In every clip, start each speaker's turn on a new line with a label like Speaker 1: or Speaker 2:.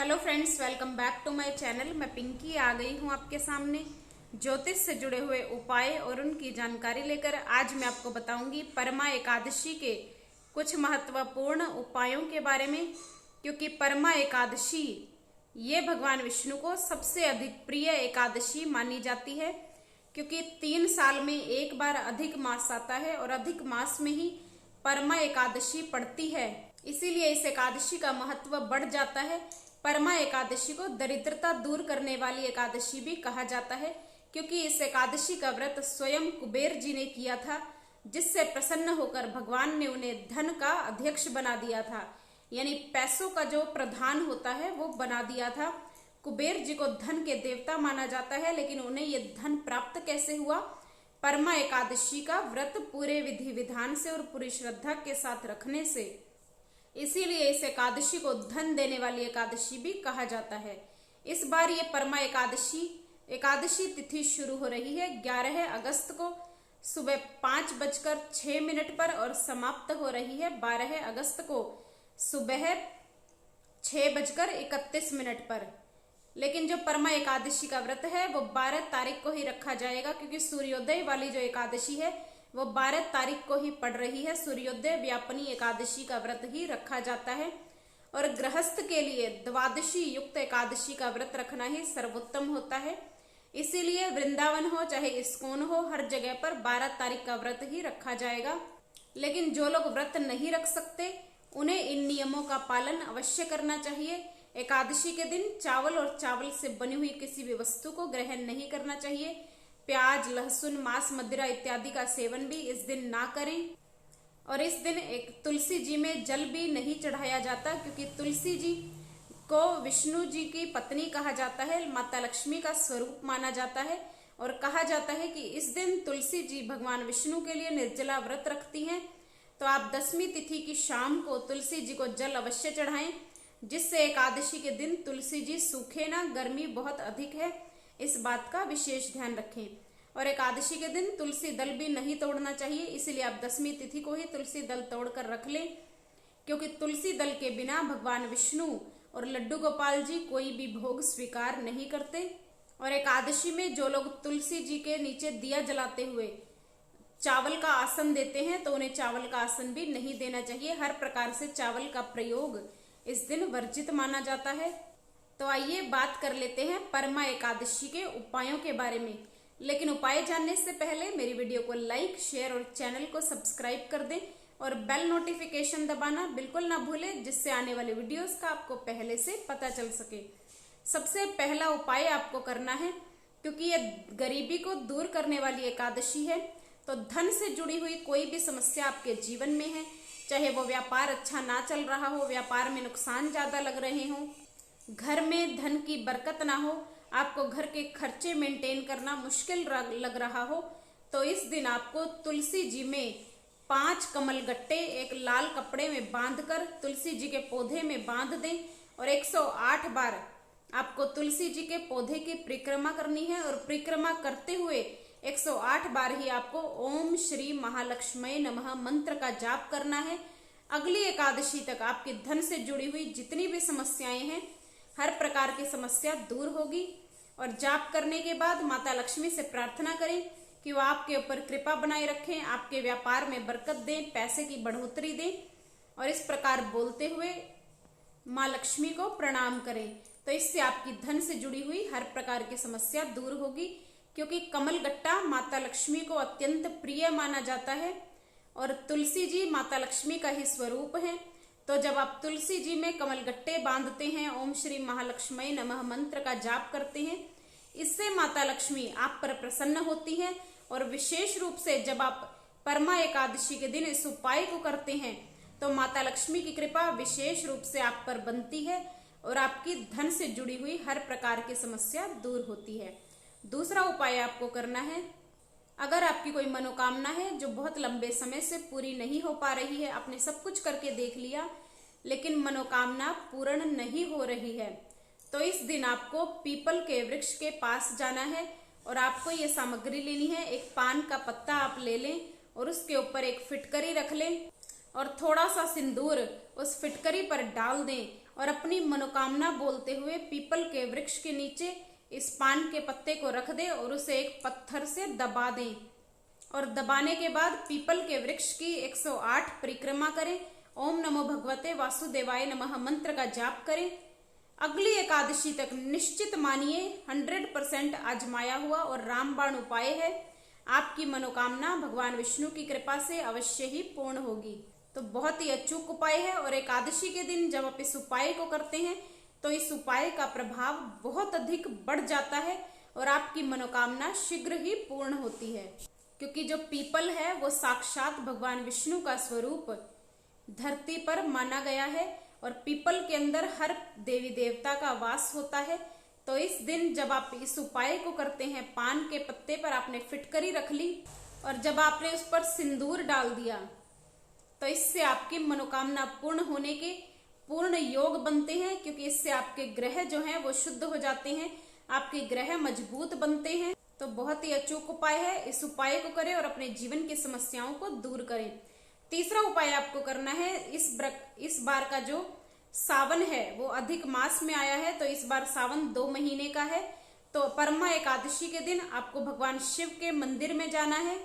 Speaker 1: Hello friends, welcome back to my channel. मैं पिंकी आ गई हूँ आपके सामने ज्योतिष से जुड़े हुए उपाय और उनकी जानकारी लेकर। आज मैं आपको बताऊंगी परमा एकादशी के कुछ महत्वपूर्ण उपायों के बारे में, क्योंकि परमा एकादशी ये भगवान विष्णु को सबसे अधिक प्रिय एकादशी मानी जाती है, क्योंकि 3 साल में एक बार अधिक मास आता है और अधिक मास में ही परमा एकादशी पड़ती है। इसीलिए इस एकादशी का महत्व बढ़ जाता है। परमा एकादशी को दरिद्रता दूर करने वाली एकादशी भी कहा जाता है, क्योंकि इस एकादशी का व्रत स्वयं कुबेर जी ने किया था, जिससे प्रसन्न होकर भगवान ने उन्हें धन का अध्यक्ष बना दिया था, यानी पैसों का जो प्रधान होता है वो बना दिया था। कुबेर जी को धन के देवता माना जाता है, लेकिन उन्हें ये धन प्राप्त कैसे हुआ? परमा एकादशी का व्रत पूरे विधि विधान से और पूरी श्रद्धा के साथ रखने से। इसीलिए इस एकादशी को धन देने वाली एकादशी भी कहा जाता है। इस बार ये परमा एकादशी तिथि शुरू हो रही है 11 अगस्त को सुबह 5:06 पर और समाप्त हो रही है 12 अगस्त को सुबह 6:31 पर। लेकिन जो परमा एकादशी का व्रत है वो 12 तारीख को ही रखा जाएगा, क्योंकि सूर्योदय वाली जो एकादशी है वो 12 तारीख को ही पड़ रही है। सूर्योदय व्यापनी एकादशी का व्रत ही रखा जाता है, और गृहस्थ के लिए द्वादशी युक्त एकादशी का व्रत रखना ही सर्वोत्तम होता है। इसीलिए वृंदावन हो चाहे इस्कॉन हो, हर जगह पर 12 तारीख का व्रत ही रखा जाएगा। लेकिन जो लोग व्रत नहीं रख सकते उन्हें इन नियमों का पालन अवश्य करना चाहिए। एकादशी के दिन चावल और चावल से बनी हुई किसी भी वस्तु को ग्रहण नहीं करना चाहिए। प्याज, लहसुन, मांस, मदिरा इत्यादि का सेवन भी इस दिन ना करें। और इस दिन एक तुलसी जी में जल भी नहीं चढ़ाया जाता, क्योंकि तुलसी जी को विष्णु जी की पत्नी कहा जाता है, माता लक्ष्मी का स्वरूप माना जाता है। और कहा जाता है कि इस दिन तुलसी जी भगवान विष्णु के लिए निर्जला व्रत रखती हैं। तो आप 10वीं तिथि की शाम को तुलसी जी को जल अवश्य चढ़ाएं, जिससे एकादशी के दिन तुलसी जी सूखे ना। गर्मी बहुत अधिक है, इस बात का विशेष ध्यान रखें। और एकादशी के दिन तुलसी दल भी नहीं तोड़ना चाहिए, इसीलिए आप 10वीं तिथि को ही तुलसी दल तोड़कर रख लें, क्योंकि तुलसी दल के बिना भगवान विष्णु और लड्डू गोपाल जी कोई भी भोग स्वीकार नहीं करते। और एकादशी में जो लोग तुलसी जी के नीचे दिया जलाते हुए चावल का आसन देते हैं, तो उन्हें चावल का आसन भी नहीं देना चाहिए। हर प्रकार से चावल का प्रयोग इस दिन वर्जित माना जाता है। तो आइए बात कर लेते हैं परमा एकादशी के उपायों के बारे में। लेकिन उपाय जानने से पहले मेरी वीडियो को लाइक, शेयर और चैनल को सब्सक्राइब कर दें, और बेल नोटिफिकेशन दबाना बिल्कुल ना भूलें, जिससे आने वाले वीडियोस का आपको पहले से पता चल सके। सबसे पहला उपाय आपको करना है, क्योंकि ये गरीबी को दूर करने वाली एकादशी है, तो धन से जुड़ी हुई कोई भी समस्या आपके जीवन में है, चाहे वो व्यापार अच्छा ना चल रहा हो, व्यापार में नुकसान ज्यादा लग रहे हो, घर में धन की बरकत ना हो, आपको घर के खर्चे मेंटेन करना मुश्किल लग रहा हो, तो इस दिन आपको तुलसी जी में 5 कमल गट्टे एक लाल कपड़े में बांधकर तुलसी जी के पौधे में बांध दें, और 108 बार आपको तुलसी जी के पौधे की परिक्रमा करनी है। और परिक्रमा करते हुए 108 बार ही आपको ओम श्री महालक्ष्मी नमः मंत्र का जाप करना है। अगली एकादशी तक आपकी धन से जुड़ी हुई जितनी भी समस्याएं हैं, हर प्रकार की समस्या दूर होगी। और जाप करने के बाद माता लक्ष्मी से प्रार्थना करें कि वो आपके ऊपर कृपा बनाए रखें, आपके व्यापार में बरकत दें, पैसे की बढ़ोतरी दें। और इस प्रकार बोलते हुए माँ लक्ष्मी को प्रणाम करें, तो इससे आपकी धन से जुड़ी हुई हर प्रकार की समस्या दूर होगी। क्योंकि कमल गट्टा माता लक्ष्मी को अत्यंत प्रिय माना जाता है, और तुलसी जी माता लक्ष्मी का ही स्वरूप है। तो जब आप तुलसी जी में कमल गट्टे बांधते हैं, ओम श्री महालक्ष्मी नमः मंत्र का जाप करते हैं, इससे माता लक्ष्मी आप पर प्रसन्न होती है। और विशेष रूप से जब आप परमा एकादशी के दिन इस उपाय को करते हैं, तो माता लक्ष्मी की कृपा विशेष रूप से आप पर बनती है, और आपकी धन से जुड़ी हुई हर प्रकार की समस्या दूर होती है। दूसरा उपाय आपको करना है, अगर आपकी कोई मनोकामना है जो बहुत लंबे समय से पूरी नहीं हो पा रही है, आपने सब कुछ करके देख लिया लेकिन मनोकामना पूर्ण नहीं हो रही है, तो इस दिन आपको पीपल के वृक्ष के पास जाना है, और आपको ये सामग्री लेनी है। एक पान का पत्ता आप ले लें, और उसके ऊपर एक फिटकरी रख लें, और थोड़ा सा सिंदूर उस फिटकरी पर डाल दें, और अपनी मनोकामना बोलते हुए पीपल के वृक्ष के नीचे इस पान के पत्ते को रख दें और उसे एक पत्थर से दबा दें। और दबाने के बाद पीपल के वृक्ष की 108 परिक्रमा करें। ओम नमो भगवते वासुदेवाय नमः मंत्र का जाप करें। अगली एकादशी तक निश्चित मानिए 100% आजमाया हुआ और रामबाण उपाय है। आपकी मनोकामना भगवान विष्णु की कृपा से अवश्य ही पूर्ण होगी। तो बहुत ही अचूक उपाय है और एकादशी के दिन जब आप इस उपाय को करते हैं तो इस उपाय का प्रभाव बहुत अधिक बढ़ जाता है और आपकी मनोकामना शीघ्र ही पूर्ण होती है, क्योंकि जो पीपल है वो साक्षात भगवान विष्णु का स्वरूप धरती पर माना गया है और पीपल के अंदर हर देवी देवता का वास होता है। तो इस दिन जब आप इस उपाय को करते हैं, पान के पत्ते पर आपने फिटकरी रख ली और जब आपने उस पर सिंदूर डाल दिया तो इससे आपकी मनोकामना पूर्ण होने के पूर्ण योग बनते हैं, क्योंकि इससे आपके ग्रह जो हैं वो शुद्ध हो जाते हैं, आपके ग्रह मजबूत बनते हैं। तो बहुत ही अचूक उपाय है, इस उपाय को करें और अपने जीवन की समस्याओं को दूर करें। तीसरा उपाय आपको करना है, इस बार का जो सावन है वो अधिक मास में आया है, तो इस बार सावन 2 महीने का है। तो परमा एकादशी के दिन आपको भगवान शिव के मंदिर में जाना है।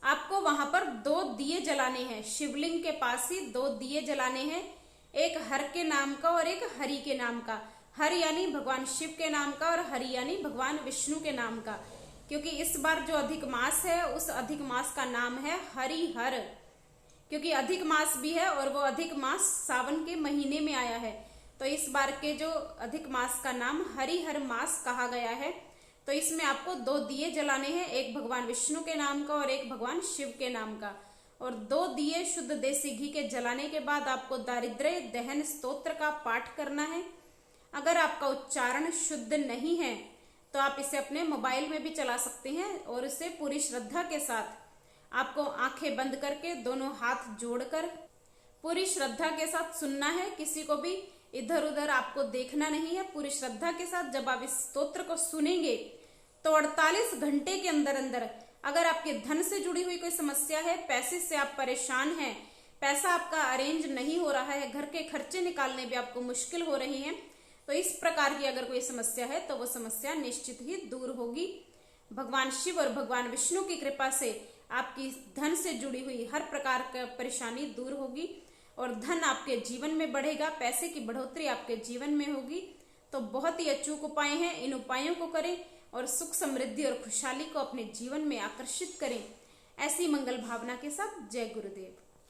Speaker 1: आपको वहां पर 2 दिए जलाने हैं, शिवलिंग के पास ही 2 दिए जलाने हैं, एक हर के नाम का और एक हरि के नाम का। हर यानी भगवान शिव के नाम का और हरि यानी भगवान विष्णु के नाम का, क्योंकि इस बार जो अधिक मास है उस अधिक मास का नाम है हरिहर, क्योंकि अधिक मास भी है और वो अधिक मास सावन के महीने में आया है। तो इस बार के जो अधिक मास का नाम हरिहर मास कहा गया है। तो इसमें आपको 2 दिए जलाने हैं, एक भगवान विष्णु के नाम का और एक भगवान शिव के नाम का। और 2 दिए शुद्ध देसी घी के जलाने के बाद आपको दारिद्र्य दहन स्तोत्र का पाठ करना है। अगर आपका उच्चारण शुद्ध नहीं है तो आप इसे अपने मोबाइल में भी चला सकते हैं और इसे पूरी श्रद्धा के साथ आपको आंखें बंद करके दोनों हाथ जोड़कर पूरी श्रद्धा के साथ सुनना है। किसी को भी इधर उधर आपको देखना नहीं है। पूरी श्रद्धा के साथ जब आप इस स्तोत्र को सुनेंगे तो 48 घंटे के अंदर अंदर अगर आपके धन से जुड़ी हुई कोई समस्या है, पैसे से आप परेशान हैं, पैसा आपका अरेंज नहीं हो रहा है, घर के खर्चे निकालने भी आपको मुश्किल हो रही है, तो इस प्रकार की अगर कोई समस्या है तो वो समस्या निश्चित ही दूर होगी। भगवान शिव और भगवान विष्णु की कृपा से आपकी धन से जुड़ी हुई हर प्रकार का परेशानी दूर होगी और धन आपके जीवन में बढ़ेगा, पैसे की बढ़ोतरी आपके जीवन में होगी। तो बहुत ही अचूक उपाय हैं, इन उपायों को करें और सुख समृद्धि और खुशहाली को अपने जीवन में आकर्षित करें। ऐसी मंगल भावना के साथ जय गुरुदेव।